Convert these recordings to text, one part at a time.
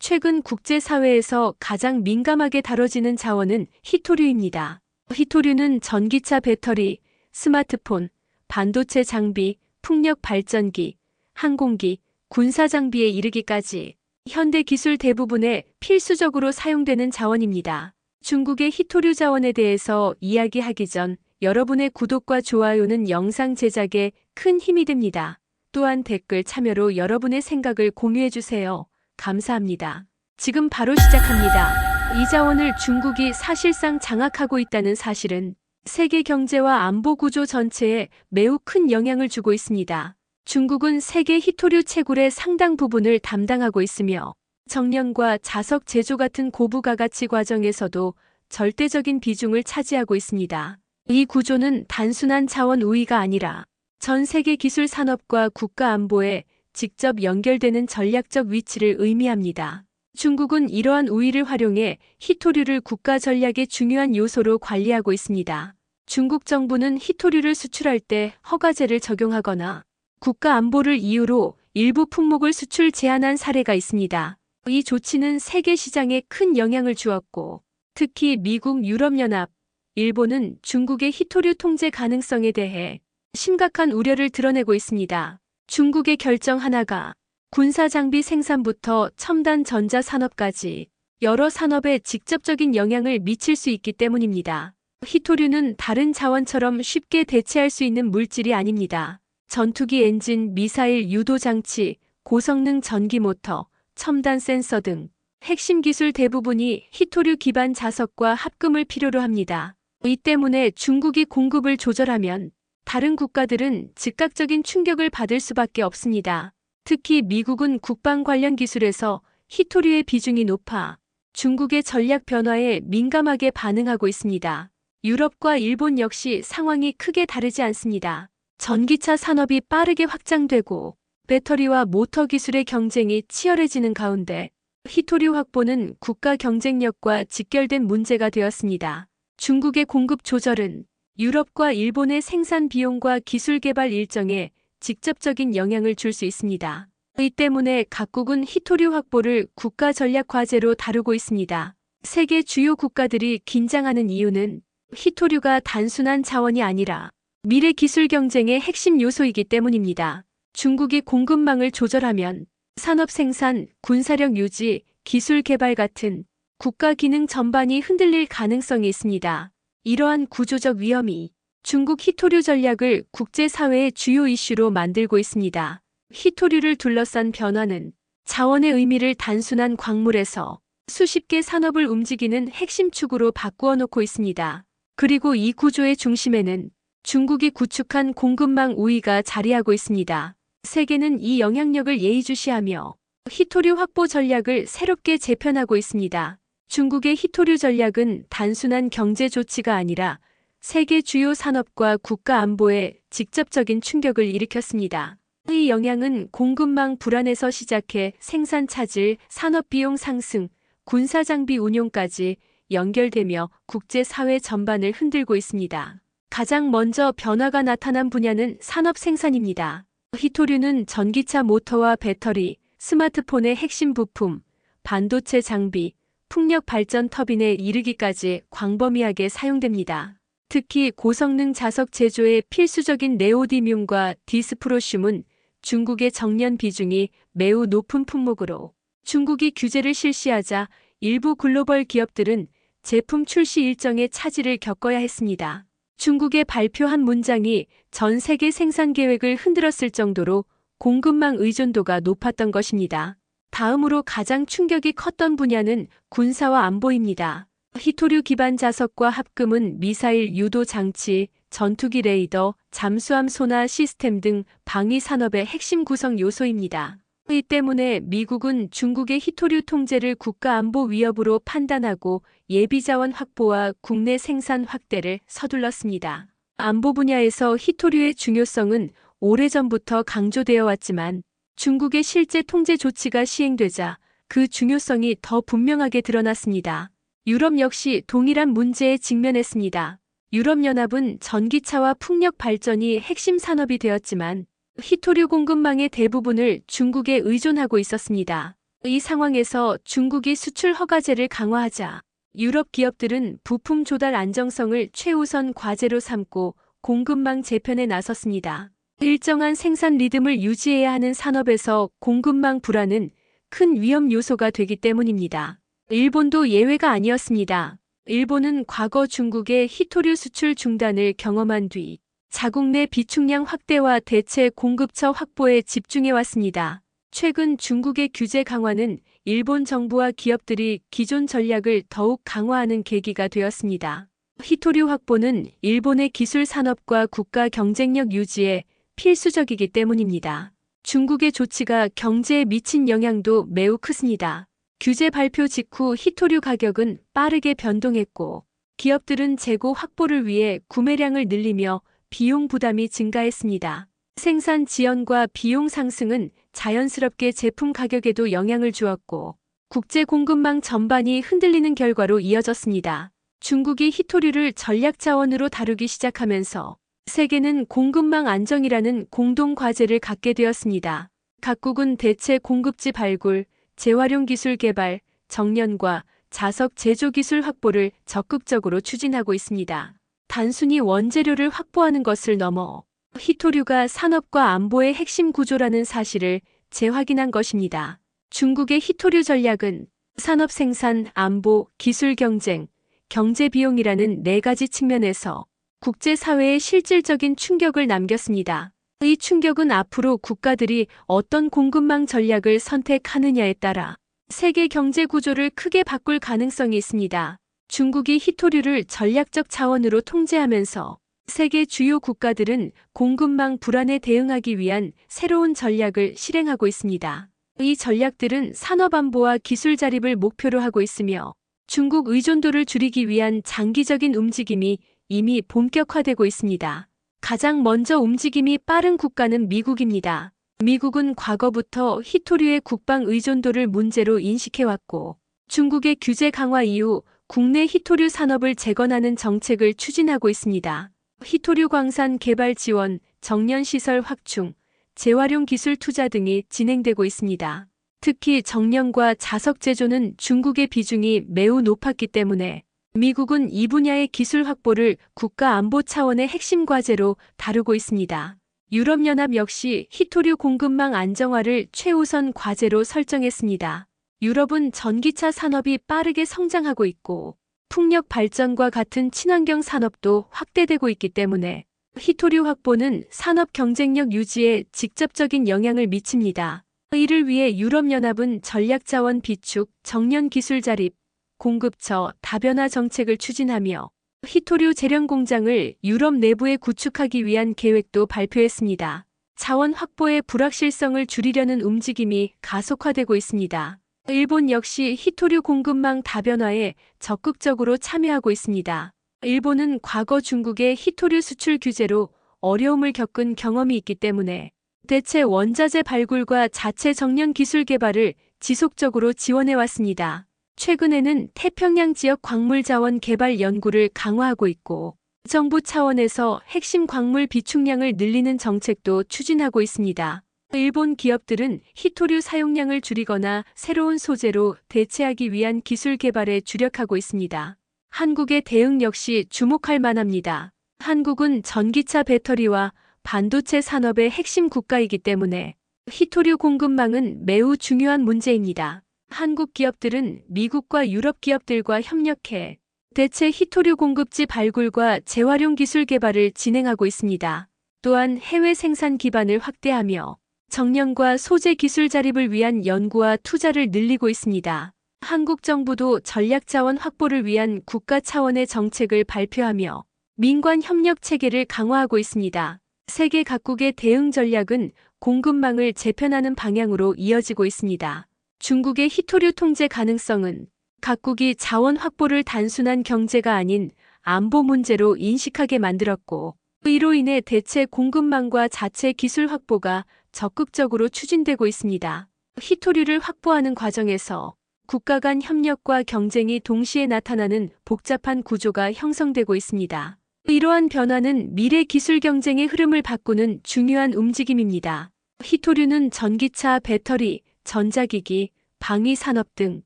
최근 국제사회에서 가장 민감하게 다뤄지는 자원은 히토류입니다. 히토류는 전기차 배터리, 스마트폰, 반도체 장비, 풍력 발전기, 항공기, 군사 장비에 이르기까지 현대 기술 대부분에 필수적으로 사용되는 자원입니다. 중국의 히토류 자원에 대해서 이야기하기 전 여러분의 구독과 좋아요는 영상 제작에 큰 힘이 됩니다. 또한 댓글 참여로 여러분의 생각을 공유해주세요. 감사합니다. 지금 바로 시작합니다. 이 자원을 중국이 사실상 장악하고 있다는 사실은 세계 경제와 안보 구조 전체에 매우 큰 영향을 주고 있습니다. 중국은 세계 히토류 채굴의 상당 부분을 담당하고 있으며 정년과 자석 제조 같은 고부가가치 과정에서도 절대적인 비중을 차지하고 있습니다. 이 구조는 단순한 자원 우위가 아니라 전 세계 기술 산업과 국가 안보에 직접 연결되는 전략적 위치를 의미합니다. 중국은 이러한 우위를 활용해 히토류를 국가 전략의 중요한 요소로 관리하고 있습니다. 중국 정부는 히토류를 수출할 때 허가제를 적용하거나 국가 안보를 이유로 일부 품목을 수출 제한한 사례가 있습니다. 이 조치는 세계 시장에 큰 영향을 주었고, 특히 미국, 유럽연합, 일본은 중국의 히토류 통제 가능성에 대해 심각한 우려를 드러내고 있습니다. 중국의 결정 하나가 군사장비 생산부터 첨단 전자산업까지 여러 산업에 직접적인 영향을 미칠 수 있기 때문입니다. 히토류는 다른 자원처럼 쉽게 대체할 수 있는 물질이 아닙니다. 전투기 엔진, 미사일 유도 장치, 고성능 전기 모터, 첨단 센서 등 핵심 기술 대부분이 히토류 기반 자석과 합금을 필요로 합니다. 이 때문에 중국이 공급을 조절하면 다른 국가들은 즉각적인 충격을 받을 수밖에 없습니다. 특히 미국은 국방 관련 기술에서 히토류의 비중이 높아 중국의 전략 변화에 민감하게 반응하고 있습니다. 유럽과 일본 역시 상황이 크게 다르지 않습니다. 전기차 산업이 빠르게 확장되고 배터리와 모터 기술의 경쟁이 치열해지는 가운데 히토류 확보는 국가 경쟁력과 직결된 문제가 되었습니다. 중국의 공급 조절은 유럽과 일본의 생산 비용과 기술 개발 일정에 직접적인 영향을 줄 수 있습니다. 이 때문에 각국은 히토류 확보를 국가 전략 과제로 다루고 있습니다. 세계 주요 국가들이 긴장하는 이유는 히토류가 단순한 자원이 아니라 미래 기술 경쟁의 핵심 요소이기 때문입니다. 중국이 공급망을 조절하면 산업 생산, 군사력 유지, 기술 개발 같은 국가 기능 전반이 흔들릴 가능성이 있습니다. 이러한 구조적 위험이 중국 히토류 전략을 국제사회의 주요 이슈로 만들고 있습니다. 히토류를 둘러싼 변화는 자원의 의미를 단순한 광물에서 수십 개 산업을 움직이는 핵심 축으로 바꾸어 놓고 있습니다. 그리고 이 구조의 중심에는 중국이 구축한 공급망 우위가 자리하고 있습니다. 세계는 이 영향력을 예의주시하며 히토류 확보 전략을 새롭게 재편하고 있습니다. 중국의 히토류 전략은 단순한 경제 조치가 아니라 세계 주요 산업과 국가 안보에 직접적인 충격을 일으켰습니다. 이 영향은 공급망 불안에서 시작해 생산 차질, 산업 비용 상승, 군사 장비 운용까지 연결되며 국제사회 전반을 흔들고 있습니다. 가장 먼저 변화가 나타난 분야는 산업 생산입니다. 히토류는 전기차 모터와 배터리, 스마트폰의 핵심 부품, 반도체 장비, 풍력 발전 터빈에 이르기까지 광범위하게 사용됩니다. 특히 고성능 자석 제조에 필수적인 네오디뮴과 디스프로슘은 중국의 정년 비중이 매우 높은 품목으로 중국이 규제를 실시하자 일부 글로벌 기업들은 제품 출시 일정의 차질을 겪어야 했습니다. 중국의 발표한 문장이 전 세계 생산 계획을 흔들었을 정도로 공급망 의존도가 높았던 것입니다. 다음으로 가장 충격이 컸던 분야는 군사와 안보입니다. 히토류 기반 자석과 합금은 미사일 유도 장치, 전투기 레이더, 잠수함 소나 시스템 등 방위 산업의 핵심 구성 요소입니다. 이 때문에 미국은 중국의 히토류 통제를 국가 안보 위협으로 판단하고 예비 자원 확보와 국내 생산 확대를 서둘렀습니다. 안보 분야에서 히토류의 중요성은 오래전부터 강조되어 왔지만 중국의 실제 통제 조치가 시행되자 그 중요성이 더 분명하게 드러났습니다. 유럽 역시 동일한 문제에 직면했습니다. 유럽연합은 전기차와 풍력 발전이 핵심 산업이 되었지만 히토류 공급망의 대부분을 중국에 의존하고 있었습니다. 이 상황에서 중국이 수출 허가제를 강화하자 유럽 기업들은 부품 조달 안정성을 최우선 과제로 삼고 공급망 재편에 나섰습니다. 일정한 생산 리듬을 유지해야 하는 산업에서 공급망 불안은 큰 위험 요소가 되기 때문입니다. 일본도 예외가 아니었습니다. 일본은 과거 중국의 히토류 수출 중단을 경험한 뒤 자국 내 비축량 확대와 대체 공급처 확보에 집중해왔습니다. 최근 중국의 규제 강화는 일본 정부와 기업들이 기존 전략을 더욱 강화하는 계기가 되었습니다. 히토류 확보는 일본의 기술 산업과 국가 경쟁력 유지에 필수적이기 때문입니다. 중국의 조치가 경제에 미친 영향도 매우 크습니다. 규제 발표 직후 히토류 가격은 빠르게 변동했고 기업들은 재고 확보를 위해 구매량을 늘리며 비용 부담이 증가했습니다. 생산 지연과 비용 상승은 자연스럽게 제품 가격에도 영향을 주었고 국제 공급망 전반이 흔들리는 결과로 이어졌습니다. 중국이 히토류를 전략 자원으로 다루기 시작하면서 세계는 공급망 안정이라는 공동 과제를 갖게 되었습니다. 각국은 대체 공급지 발굴, 재활용 기술 개발, 정년과 자석 제조 기술 확보를 적극적으로 추진하고 있습니다. 단순히 원재료를 확보하는 것을 넘어 히토류가 산업과 안보의 핵심 구조라는 사실을 재확인한 것입니다. 중국의 히토류 전략은 산업 생산, 안보, 기술 경쟁, 경제 비용이라는 네 가지 측면에서 국제사회에 실질적인 충격을 남겼습니다. 이 충격은 앞으로 국가들이 어떤 공급망 전략을 선택하느냐에 따라 세계 경제 구조를 크게 바꿀 가능성이 있습니다. 중국이 히토류를 전략적 자원으로 통제하면서 세계 주요 국가들은 공급망 불안에 대응하기 위한 새로운 전략을 실행하고 있습니다. 이 전략들은 산업안보와 기술 자립을 목표로 하고 있으며 중국 의존도를 줄이기 위한 장기적인 움직임이 이미 본격화되고 있습니다. 가장 먼저 움직임이 빠른 국가는 미국입니다. 미국은 과거부터 히토류의 국방 의존도를 문제로 인식해왔고 중국의 규제 강화 이후 국내 히토류 산업을 재건하는 정책을 추진하고 있습니다. 히토류 광산 개발 지원, 정년시설 확충, 재활용 기술 투자 등이 진행되고 있습니다. 특히 정년과 자석 제조는 중국의 비중이 매우 높았기 때문에 미국은 이 분야의 기술 확보를 국가 안보 차원의 핵심 과제로 다루고 있습니다. 유럽연합 역시 히토류 공급망 안정화를 최우선 과제로 설정했습니다. 유럽은 전기차 산업이 빠르게 성장하고 있고 풍력 발전과 같은 친환경 산업도 확대되고 있기 때문에 히토류 확보는 산업 경쟁력 유지에 직접적인 영향을 미칩니다. 이를 위해 유럽연합은 전략자원 비축, 정년 기술 자립, 공급처 다변화 정책을 추진하며 히토류 재련 공장을 유럽 내부에 구축하기 위한 계획도 발표했습니다. 자원 확보의 불확실성을 줄이려는 움직임이 가속화되고 있습니다. 일본 역시 히토류 공급망 다변화에 적극적으로 참여하고 있습니다. 일본은 과거 중국의 히토류 수출 규제로 어려움을 겪은 경험이 있기 때문에 대체 원자재 발굴과 자체 정년 기술 개발을 지속적으로 지원해왔습니다. 최근에는 태평양 지역 광물 자원 개발 연구를 강화하고 있고 정부 차원에서 핵심 광물 비축량을 늘리는 정책도 추진하고 있습니다. 일본 기업들은 히토류 사용량을 줄이거나 새로운 소재로 대체하기 위한 기술 개발에 주력하고 있습니다. 한국의 대응 역시 주목할 만합니다. 한국은 전기차 배터리와 반도체 산업의 핵심 국가이기 때문에 히토류 공급망은 매우 중요한 문제입니다. 한국 기업들은 미국과 유럽 기업들과 협력해 대체 히토류 공급지 발굴과 재활용 기술 개발을 진행하고 있습니다. 또한 해외 생산 기반을 확대하며 정년과 소재 기술 자립을 위한 연구와 투자를 늘리고 있습니다. 한국 정부도 전략 자원 확보를 위한 국가 차원의 정책을 발표하며 민관 협력 체계를 강화하고 있습니다. 세계 각국의 대응 전략은 공급망을 재편하는 방향으로 이어지고 있습니다. 중국의 히토류 통제 가능성은 각국이 자원 확보를 단순한 경제가 아닌 안보 문제로 인식하게 만들었고 이로 인해 대체 공급망과 자체 기술 확보가 적극적으로 추진되고 있습니다. 히토류를 확보하는 과정에서 국가 간 협력과 경쟁이 동시에 나타나는 복잡한 구조가 형성되고 있습니다. 이러한 변화는 미래 기술 경쟁의 흐름을 바꾸는 중요한 움직임입니다. 히토류는 전기차, 배터리, 전자기기, 방위 산업 등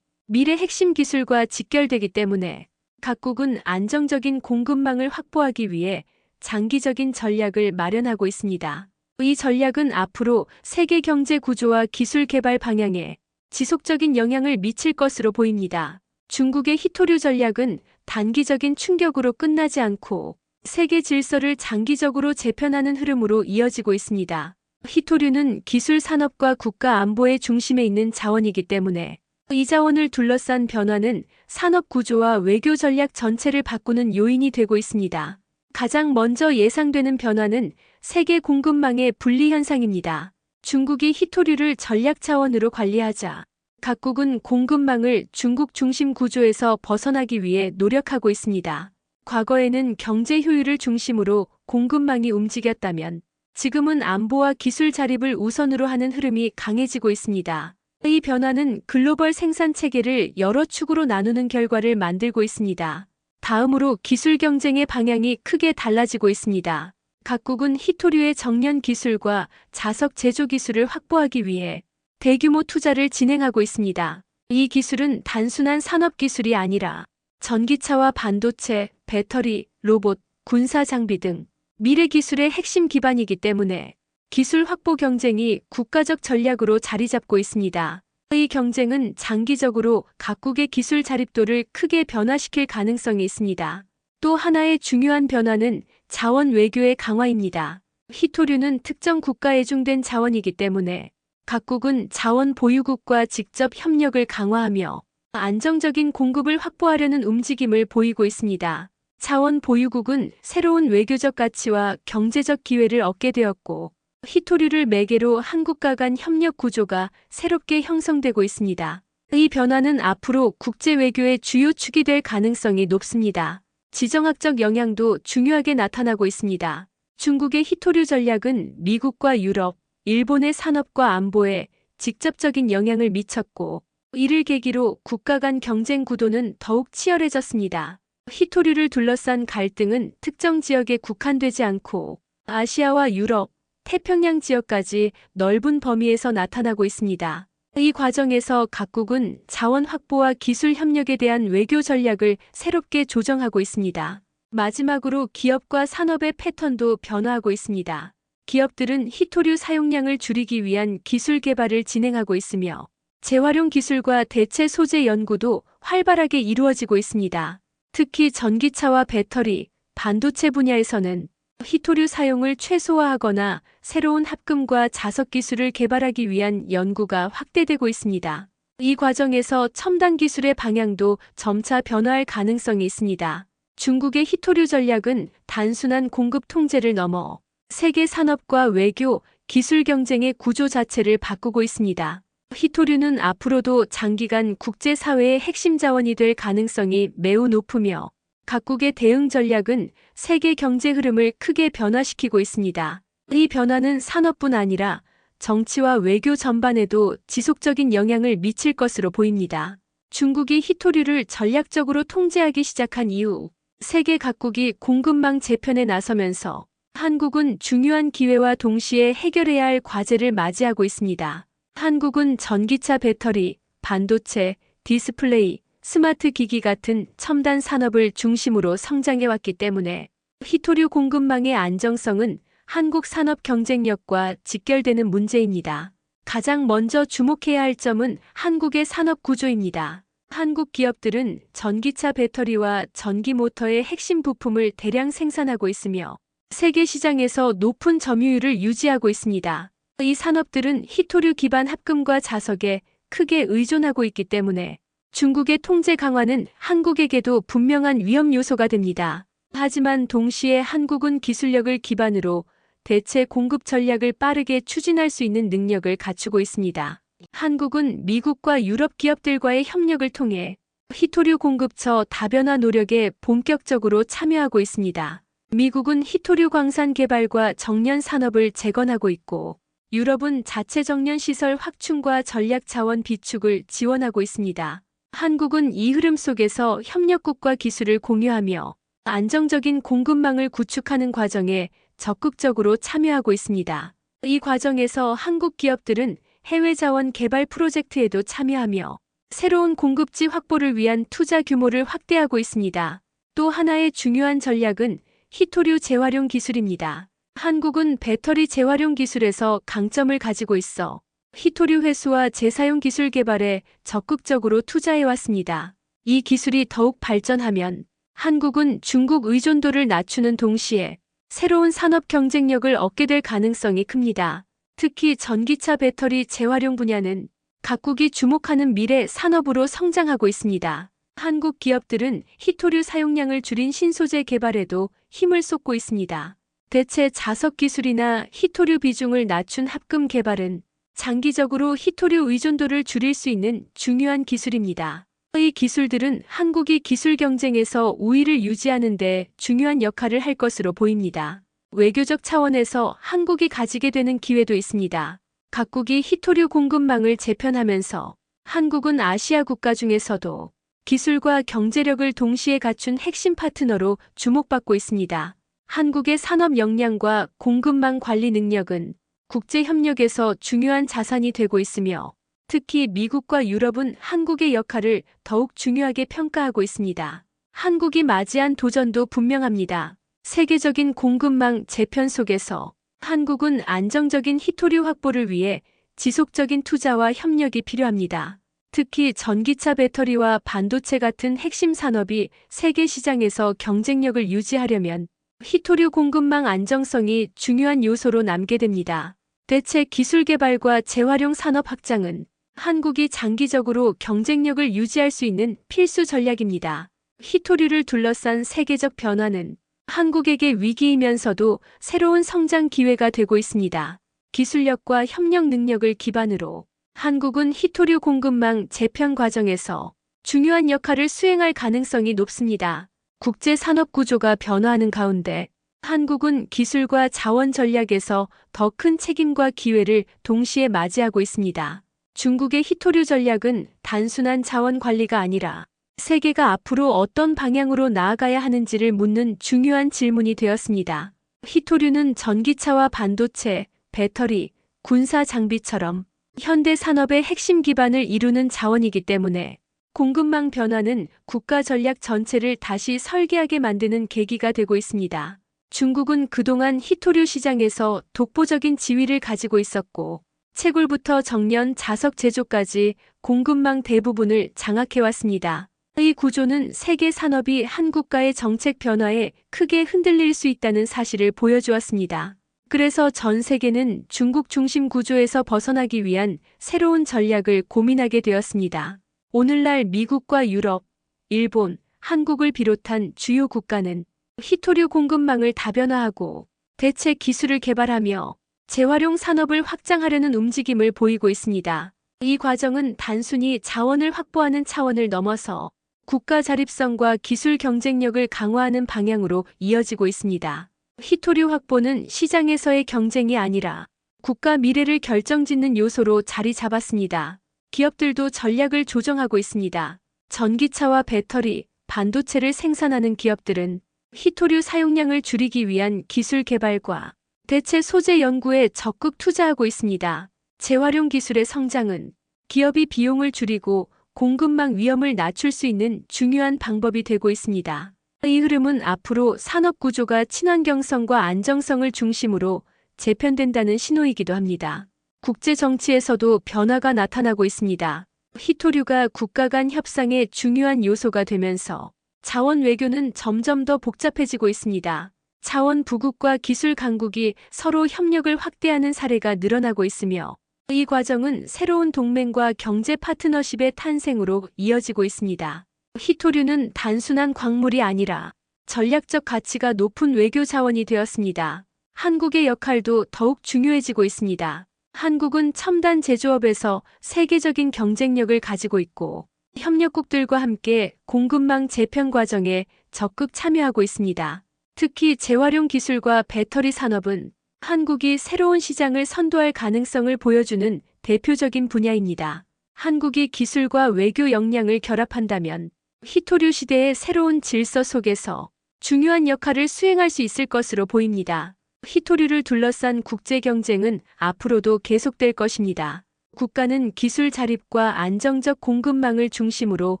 미래 핵심 기술과 직결되기 때문에 각국은 안정적인 공급망을 확보하기 위해 장기적인 전략을 마련하고 있습니다. 이 전략은 앞으로 세계 경제 구조와 기술 개발 방향에 지속적인 영향을 미칠 것으로 보입니다. 중국의 희토류 전략은 단기적인 충격으로 끝나지 않고 세계 질서를 장기적으로 재편하는 흐름으로 이어지고 있습니다. 희토류는 기술 산업과 국가 안보의 중심에 있는 자원이기 때문에 이 자원을 둘러싼 변화는 산업 구조와 외교 전략 전체를 바꾸는 요인이 되고 있습니다. 가장 먼저 예상되는 변화는 세계 공급망의 분리 현상입니다. 중국이 희토류를 전략 차원으로 관리하자 각국은 공급망을 중국 중심 구조에서 벗어나기 위해 노력하고 있습니다. 과거에는 경제 효율을 중심으로 공급망이 움직였다면 지금은 안보와 기술 자립을 우선으로 하는 흐름이 강해지고 있습니다. 이 변화는 글로벌 생산 체계를 여러 축으로 나누는 결과를 만들고 있습니다. 다음으로 기술 경쟁의 방향이 크게 달라지고 있습니다. 각국은 희토류의 정련 기술과 자석 제조 기술을 확보하기 위해 대규모 투자를 진행하고 있습니다. 이 기술은 단순한 산업 기술이 아니라 전기차와 반도체, 배터리, 로봇, 군사 장비 등 미래 기술의 핵심 기반이기 때문에 기술 확보 경쟁이 국가적 전략으로 자리 잡고 있습니다. 이 경쟁은 장기적으로 각국의 기술 자립도를 크게 변화시킬 가능성이 있습니다. 또 하나의 중요한 변화는 자원 외교의 강화입니다. 희토류는 특정 국가에 중된 자원이기 때문에 각국은 자원 보유국과 직접 협력을 강화하며 안정적인 공급을 확보하려는 움직임을 보이고 있습니다. 자원 보유국은 새로운 외교적 가치와 경제적 기회를 얻게 되었고 희토류를 매개로 한국과 간 협력 구조가 새롭게 형성되고 있습니다. 이 변화는 앞으로 국제 외교의 주요 축이 될 가능성이 높습니다. 지정학적 영향도 중요하게 나타나고 있습니다. 중국의 희토류 전략은 미국과 유럽, 일본의 산업과 안보에 직접적인 영향을 미쳤고 이를 계기로 국가 간 경쟁 구도는 더욱 치열해졌습니다. 희토류를 둘러싼 갈등은 특정 지역에 국한되지 않고 아시아와 유럽, 태평양 지역까지 넓은 범위에서 나타나고 있습니다. 이 과정에서 각국은 자원 확보와 기술 협력에 대한 외교 전략을 새롭게 조정하고 있습니다. 마지막으로 기업과 산업의 패턴도 변화하고 있습니다. 기업들은 희토류 사용량을 줄이기 위한 기술 개발을 진행하고 있으며 재활용 기술과 대체 소재 연구도 활발하게 이루어지고 있습니다. 특히 전기차와 배터리, 반도체 분야에서는 희토류 사용을 최소화하거나 새로운 합금과 자석 기술을 개발하기 위한 연구가 확대되고 있습니다. 이 과정에서 첨단 기술의 방향도 점차 변화할 가능성이 있습니다. 중국의 희토류 전략은 단순한 공급 통제를 넘어 세계 산업과 외교, 기술 경쟁의 구조 자체를 바꾸고 있습니다. 희토류는 앞으로도 장기간 국제사회의 핵심 자원이 될 가능성이 매우 높으며 각국의 대응 전략은 세계 경제 흐름을 크게 변화시키고 있습니다. 이 변화는 산업뿐 아니라 정치와 외교 전반에도 지속적인 영향을 미칠 것으로 보입니다. 중국이 희토류를 전략적으로 통제하기 시작한 이후 세계 각국이 공급망 재편에 나서면서 한국은 중요한 기회와 동시에 해결해야 할 과제를 맞이하고 있습니다. 한국은 전기차 배터리, 반도체, 디스플레이, 스마트 기기 같은 첨단 산업을 중심으로 성장해왔기 때문에 희토류 공급망의 안정성은 한국 산업 경쟁력과 직결되는 문제입니다. 가장 먼저 주목해야 할 점은 한국의 산업 구조입니다. 한국 기업들은 전기차 배터리와 전기 모터의 핵심 부품을 대량 생산하고 있으며 세계 시장에서 높은 점유율을 유지하고 있습니다. 이 산업들은 희토류 기반 합금과 자석에 크게 의존하고 있기 때문에 중국의 통제 강화는 한국에게도 분명한 위험 요소가 됩니다. 하지만 동시에 한국은 기술력을 기반으로 대체 공급 전략을 빠르게 추진할 수 있는 능력을 갖추고 있습니다. 한국은 미국과 유럽 기업들과의 협력을 통해 희토류 공급처 다변화 노력에 본격적으로 참여하고 있습니다. 미국은 희토류 광산 개발과 정련 산업을 재건하고 있고 유럽은 자체 정련 시설 확충과 전략 자원 비축을 지원하고 있습니다. 한국은 이 흐름 속에서 협력국과 기술을 공유하며 안정적인 공급망을 구축하는 과정에 적극적으로 참여하고 있습니다. 이 과정에서 한국 기업들은 해외 자원 개발 프로젝트에도 참여하며 새로운 공급지 확보를 위한 투자 규모를 확대하고 있습니다. 또 하나의 중요한 전략은 히토류 재활용 기술입니다. 한국은 배터리 재활용 기술에서 강점을 가지고 있어 히토류 회수와 재사용 기술 개발에 적극적으로 투자해 왔습니다. 이 기술이 더욱 발전하면 한국은 중국 의존도를 낮추는 동시에 새로운 산업 경쟁력을 얻게 될 가능성이 큽니다. 특히 전기차 배터리 재활용 분야는 각국이 주목하는 미래 산업으로 성장하고 있습니다. 한국 기업들은 히토류 사용량을 줄인 신소재 개발에도 힘을 쏟고 있습니다. 대체 자석 기술이나 히토류 비중을 낮춘 합금 개발은 장기적으로 히토류 의존도를 줄일 수 있는 중요한 기술입니다. 이 기술들은 한국이 기술 경쟁에서 우위를 유지하는 데 중요한 역할을 할 것으로 보입니다. 외교적 차원에서 한국이 가지게 되는 기회도 있습니다. 각국이 히토류 공급망을 재편하면서 한국은 아시아 국가 중에서도 기술과 경제력을 동시에 갖춘 핵심 파트너로 주목받고 있습니다. 한국의 산업 역량과 공급망 관리 능력은 국제 협력에서 중요한 자산이 되고 있으며 특히 미국과 유럽은 한국의 역할을 더욱 중요하게 평가하고 있습니다. 한국이 맞이한 도전도 분명합니다. 세계적인 공급망 재편 속에서 한국은 안정적인 히토류 확보를 위해 지속적인 투자와 협력이 필요합니다. 특히 전기차 배터리와 반도체 같은 핵심 산업이 세계 시장에서 경쟁력을 유지하려면 히토류 공급망 안정성이 중요한 요소로 남게 됩니다. 대체 기술 개발과 재활용 산업 확장은 한국이 장기적으로 경쟁력을 유지할 수 있는 필수 전략입니다. 히토류를 둘러싼 세계적 변화는 한국에게 위기이면서도 새로운 성장 기회가 되고 있습니다. 기술력과 협력 능력을 기반으로 한국은 히토류 공급망 재편 과정에서 중요한 역할을 수행할 가능성이 높습니다. 국제 산업 구조가 변화하는 가운데 한국은 기술과 자원 전략에서 더 큰 책임과 기회를 동시에 맞이하고 있습니다. 중국의 히토류 전략은 단순한 자원 관리가 아니라 세계가 앞으로 어떤 방향으로 나아가야 하는지를 묻는 중요한 질문이 되었습니다. 히토류는 전기차와 반도체, 배터리, 군사 장비처럼 현대 산업의 핵심 기반을 이루는 자원이기 때문에 공급망 변화는 국가 전략 전체를 다시 설계하게 만드는 계기가 되고 있습니다. 중국은 그동안 히토류 시장에서 독보적인 지위를 가지고 있었고 채굴부터 정년, 자석 제조까지 공급망 대부분을 장악해왔습니다. 이 구조는 세계 산업이 한국과의 정책 변화에 크게 흔들릴 수 있다는 사실을 보여주었습니다. 그래서 전 세계는 중국 중심 구조에서 벗어나기 위한 새로운 전략을 고민하게 되었습니다. 오늘날 미국과 유럽, 일본, 한국을 비롯한 주요 국가는 히토류 공급망을 다변화하고 대체 기술을 개발하며 재활용 산업을 확장하려는 움직임을 보이고 있습니다. 이 과정은 단순히 자원을 확보하는 차원을 넘어서 국가 자립성과 기술 경쟁력을 강화하는 방향으로 이어지고 있습니다. 히토류 확보는 시장에서의 경쟁이 아니라 국가 미래를 결정짓는 요소로 자리 잡았습니다. 기업들도 전략을 조정하고 있습니다. 전기차와 배터리, 반도체를 생산하는 기업들은 히토류 사용량을 줄이기 위한 기술 개발과 대체 소재 연구에 적극 투자하고 있습니다. 재활용 기술의 성장은 기업이 비용을 줄이고 공급망 위험을 낮출 수 있는 중요한 방법이 되고 있습니다. 이 흐름은 앞으로 산업 구조가 친환경성과 안정성을 중심으로 재편된다는 신호이기도 합니다. 국제 정치에서도 변화가 나타나고 있습니다. 히토류가 국가 간 협상의 중요한 요소가 되면서 자원 외교는 점점 더 복잡해지고 있습니다. 자원 부국과 기술 강국이 서로 협력을 확대하는 사례가 늘어나고 있으며 이 과정은 새로운 동맹과 경제 파트너십의 탄생으로 이어지고 있습니다. 히토류는 단순한 광물이 아니라 전략적 가치가 높은 외교 자원이 되었습니다. 한국의 역할도 더욱 중요해지고 있습니다. 한국은 첨단 제조업에서 세계적인 경쟁력을 가지고 있고 협력국들과 함께 공급망 재편 과정에 적극 참여하고 있습니다. 특히 재활용 기술과 배터리 산업은 한국이 새로운 시장을 선도할 가능성을 보여주는 대표적인 분야입니다. 한국이 기술과 외교 역량을 결합한다면 히토류 시대의 새로운 질서 속에서 중요한 역할을 수행할 수 있을 것으로 보입니다. 히토류를 둘러싼 국제 경쟁은 앞으로도 계속될 것입니다. 국가는 기술 자립과 안정적 공급망을 중심으로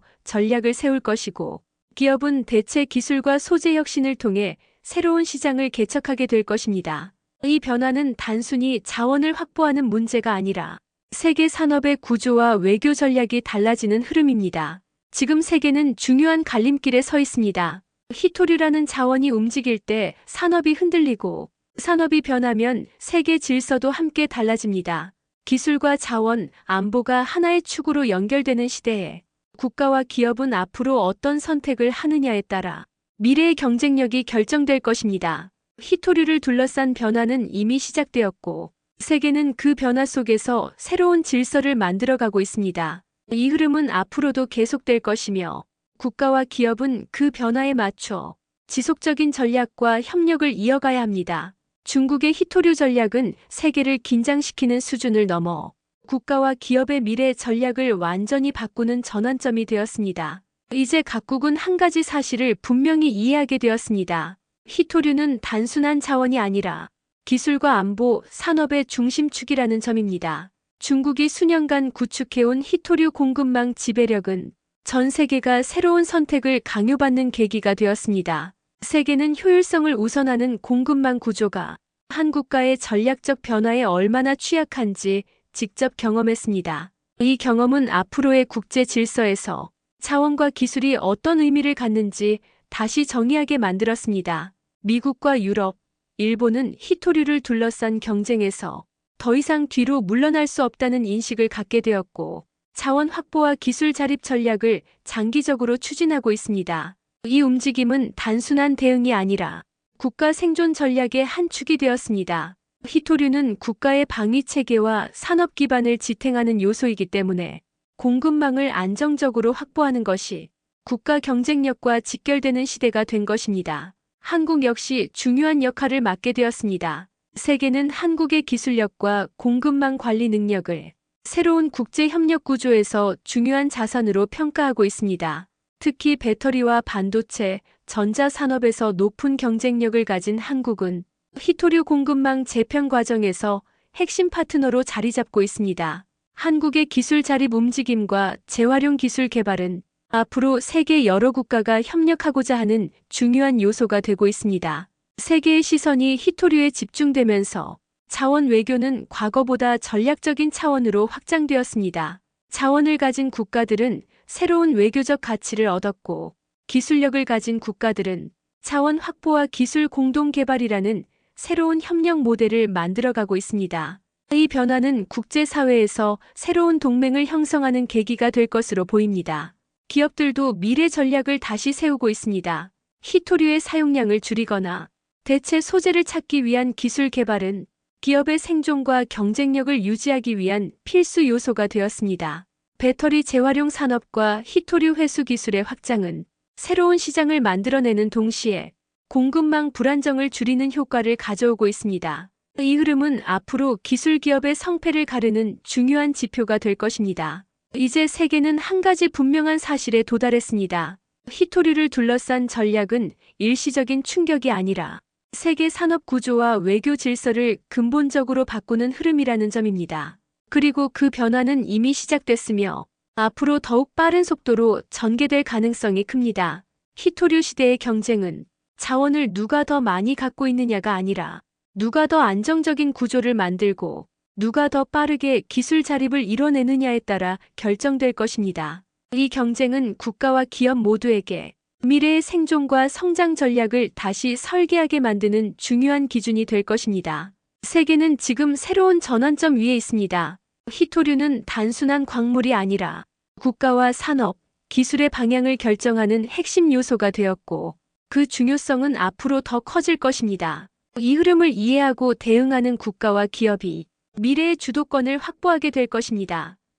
전략을 세울 것이고, 기업은 대체 기술과 소재 혁신을 통해 새로운 시장을 개척하게 될 것입니다. 이 변화는 단순히 자원을 확보하는 문제가 아니라 세계 산업의 구조와 외교 전략이 달라지는 흐름입니다. 지금 세계는 중요한 갈림길에 서 있습니다. 히토류라는 자원이 움직일 때 산업이 흔들리고, 산업이 변하면 세계 질서도 함께 달라집니다. 기술과 자원, 안보가 하나의 축으로 연결되는 시대에 국가와 기업은 앞으로 어떤 선택을 하느냐에 따라 미래의 경쟁력이 결정될 것입니다. 히토류를 둘러싼 변화는 이미 시작되었고, 세계는 그 변화 속에서 새로운 질서를 만들어가고 있습니다. 이 흐름은 앞으로도 계속될 것이며, 국가와 기업은 그 변화에 맞춰 지속적인 전략과 협력을 이어가야 합니다. 중국의 히토류 전략은 세계를 긴장시키는 수준을 넘어 국가와 기업의 미래 전략을 완전히 바꾸는 전환점이 되었습니다. 이제 각국은 한 가지 사실을 분명히 이해하게 되었습니다. 히토류는 단순한 자원이 아니라 기술과 안보, 산업의 중심축이라는 점입니다. 중국이 수년간 구축해온 히토류 공급망 지배력은 전 세계가 새로운 선택을 강요받는 계기가 되었습니다. 세계는 효율성을 우선하는 공급망 구조가 한 국가의 전략적 변화에 얼마나 취약한지 직접 경험했습니다. 이 경험은 앞으로의 국제 질서에서 자원과 기술이 어떤 의미를 갖는지 다시 정의하게 만들었습니다. 미국과 유럽, 일본은 히토류를 둘러싼 경쟁에서 더 이상 뒤로 물러날 수 없다는 인식을 갖게 되었고, 자원 확보와 기술 자립 전략을 장기적으로 추진하고 있습니다. 이 움직임은 단순한 대응이 아니라 국가 생존 전략의 한 축이 되었습니다. 히토류는 국가의 방위 체계와 산업 기반을 지탱하는 요소이기 때문에 공급망을 안정적으로 확보하는 것이 국가 경쟁력과 직결되는 시대가 된 것입니다. 한국 역시 중요한 역할을 맡게 되었습니다. 세계는 한국의 기술력과 공급망 관리 능력을 새로운 국제 협력 구조에서 중요한 자산으로 평가하고 있습니다. 특히 배터리와 반도체, 전자산업에서 높은 경쟁력을 가진 한국은 히토류 공급망 재편 과정에서 핵심 파트너로 자리 잡고 있습니다. 한국의 기술 자립 움직임과 재활용 기술 개발은 앞으로 세계 여러 국가가 협력하고자 하는 중요한 요소가 되고 있습니다. 세계의 시선이 히토류에 집중되면서 자원 외교는 과거보다 전략적인 차원으로 확장되었습니다. 자원을 가진 국가들은 새로운 외교적 가치를 얻었고, 기술력을 가진 국가들은 자원 확보와 기술 공동 개발이라는 새로운 협력 모델을 만들어가고 있습니다. 이 변화는 국제사회에서 새로운 동맹을 형성하는 계기가 될 것으로 보입니다. 기업들도 미래 전략을 다시 세우고 있습니다. 히토류의 사용량을 줄이거나 대체 소재를 찾기 위한 기술 개발은 기업의 생존과 경쟁력을 유지하기 위한 필수 요소가 되었습니다. 배터리 재활용 산업과 히토류 회수 기술의 확장은 새로운 시장을 만들어내는 동시에 공급망 불안정을 줄이는 효과를 가져오고 있습니다. 이 흐름은 앞으로 기술 기업의 성패를 가르는 중요한 지표가 될 것입니다. 이제 세계는 한 가지 분명한 사실에 도달했습니다. 히토류를 둘러싼 전략은 일시적인 충격이 아니라 세계 산업 구조와 외교 질서를 근본적으로 바꾸는 흐름이라는 점입니다. 그리고 그 변화는 이미 시작됐으며 앞으로 더욱 빠른 속도로 전개될 가능성이 큽니다. 히토류 시대의 경쟁은 자원을 누가 더 많이 갖고 있느냐가 아니라 누가 더 안정적인 구조를 만들고 누가 더 빠르게 기술 자립을 이뤄내느냐에 따라 결정될 것입니다. 이 경쟁은 국가와 기업 모두에게 미래의 생존과 성장 전략을 다시 설계하게 만드는 중요한 기준이 될 것입니다. 세계는 지금 새로운 전환점 위에 있습니다. 히토류는 단순한 광물이 아니라 국가와 산업, 기술의 방향을 결정하는 핵심 요소가 되었고, 그 중요성은 앞으로 더 커질 것입니다. 이 흐름을 이해하고 대응하는 국가와 기업이 미래의 주도권을 확보하게 될 것입니다.